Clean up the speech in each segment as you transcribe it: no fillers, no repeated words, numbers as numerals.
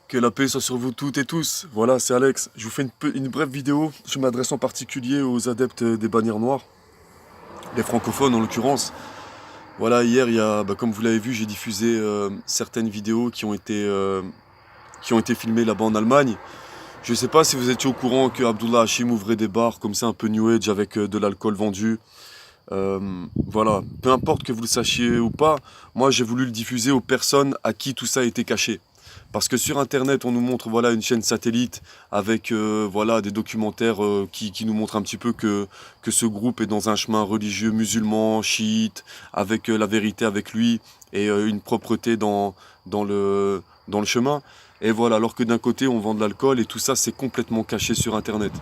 Que la paix soit sur vous toutes et tous. Voilà, c'est Alex. Je vous fais une brève vidéo. Je m'adresse en particulier aux adeptes des bannières noires, les francophones en l'occurrence. Voilà, hier, comme vous l'avez vu, j'ai diffusé certaines vidéos qui ont été filmées là-bas en Allemagne. Je ne sais pas si vous étiez au courant que Abdullah Hachim ouvrait des bars comme ça, un peu New Age, avec de l'alcool vendu. Voilà, peu importe que vous le sachiez ou pas, moi j'ai voulu le diffuser aux personnes à qui tout ça a été caché. Parce que sur internet on nous montre voilà, une chaîne satellite avec voilà, des documentaires qui nous montrent un petit peu que ce groupe est dans un chemin religieux musulman, chiite, avec la vérité avec lui et une propreté dans le chemin. Et voilà, alors que d'un côté on vend de l'alcool et tout ça c'est complètement caché sur internet.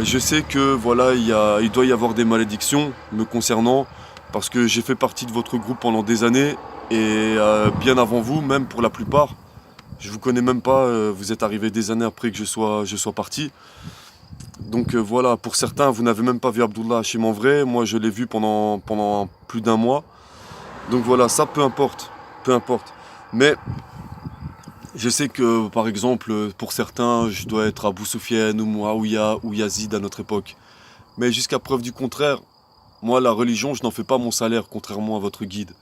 Je sais que voilà, il doit y avoir des malédictions me concernant parce que j'ai fait partie de votre groupe pendant des années et bien avant vous, même pour la plupart. Je vous connais même pas, vous êtes arrivé des années après que je sois parti. Donc voilà, pour certains, vous n'avez même pas vu Abdullah Hachim en vrai. Moi, je l'ai vu pendant plus d'un mois. Donc voilà, ça peu importe, peu importe. Mais je sais que, par exemple, pour certains, je dois être Abou Soufiane ou Muawiyah ou Yazid à notre époque. Mais jusqu'à preuve du contraire, moi, la religion, je n'en fais pas mon salaire, contrairement à votre guide.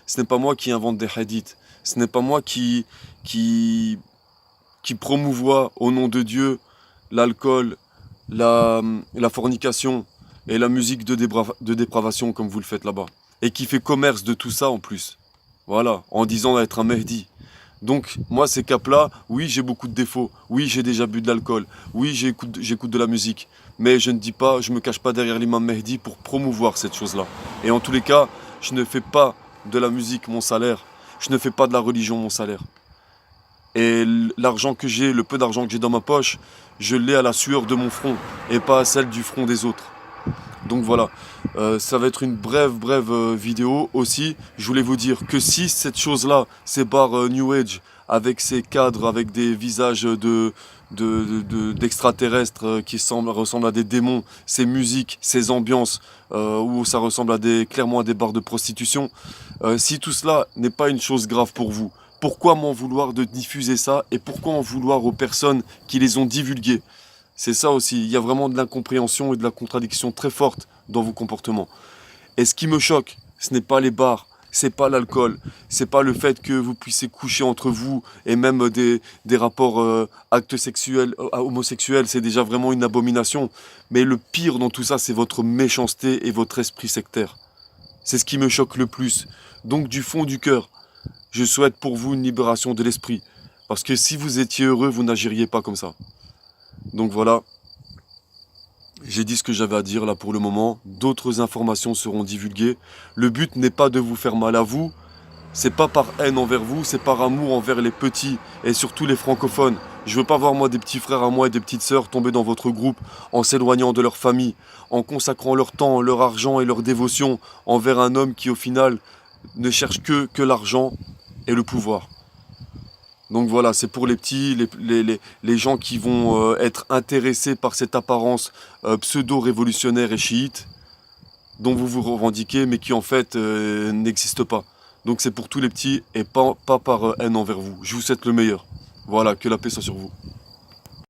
Ce n'est pas moi qui invente des hadiths. Ce n'est pas moi qui, qui promouvoit au nom de Dieu l'alcool, la fornication et la musique de dépravation comme vous le faites là-bas. Et qui fait commerce de tout ça en plus. Voilà, en disant être un Mehdi. Donc, moi, ces capes-là, oui, j'ai beaucoup de défauts. Oui, j'ai déjà bu de l'alcool. Oui, j'écoute de la musique. Mais je ne dis pas, je me cache pas derrière l'imam Mehdi pour promouvoir cette chose-là. Et en tous les cas, je ne fais pas de la musique mon salaire. Je ne fais pas de la religion mon salaire. Et l'argent que j'ai, le peu d'argent que j'ai dans ma poche, je l'ai à la sueur de mon front et pas à celle du front des autres. Donc voilà, ça va être une brève vidéo aussi. Je voulais vous dire que si cette chose-là, ces bars New Age, avec ces cadres, avec des visages d'extraterrestres qui ressemblent à des démons, ces musiques, ces ambiances, où ça ressemble clairement à des bars de prostitution, si tout cela n'est pas une chose grave pour vous, pourquoi m'en vouloir de diffuser ça et pourquoi en vouloir aux personnes qui les ont divulguées? C'est ça aussi, il y a vraiment de l'incompréhension et de la contradiction très forte dans vos comportements. Et ce qui me choque, ce n'est pas les bars, c'est pas l'alcool, c'est pas le fait que vous puissiez coucher entre vous et même des rapports actes sexuels, homosexuels, c'est déjà vraiment une abomination. Mais le pire dans tout ça, c'est votre méchanceté et votre esprit sectaire. C'est ce qui me choque le plus. Donc du fond du cœur, je souhaite pour vous une libération de l'esprit. Parce que si vous étiez heureux, vous n'agiriez pas comme ça. Donc voilà, j'ai dit ce que j'avais à dire là pour le moment. D'autres informations seront divulguées. Le but n'est pas de vous faire mal à vous. C'est pas par haine envers vous, c'est par amour envers les petits et surtout les francophones. Je veux pas voir moi des petits frères à moi et des petites sœurs tomber dans votre groupe en s'éloignant de leur famille, en consacrant leur temps, leur argent et leur dévotion envers un homme qui au final ne cherche que l'argent et le pouvoir. Donc voilà, c'est pour les petits, les gens qui vont être intéressés par cette apparence pseudo-révolutionnaire et chiite dont vous vous revendiquez, mais qui en fait n'existe pas. Donc c'est pour tous les petits et pas par haine envers vous. Je vous souhaite le meilleur. Voilà, que la paix soit sur vous.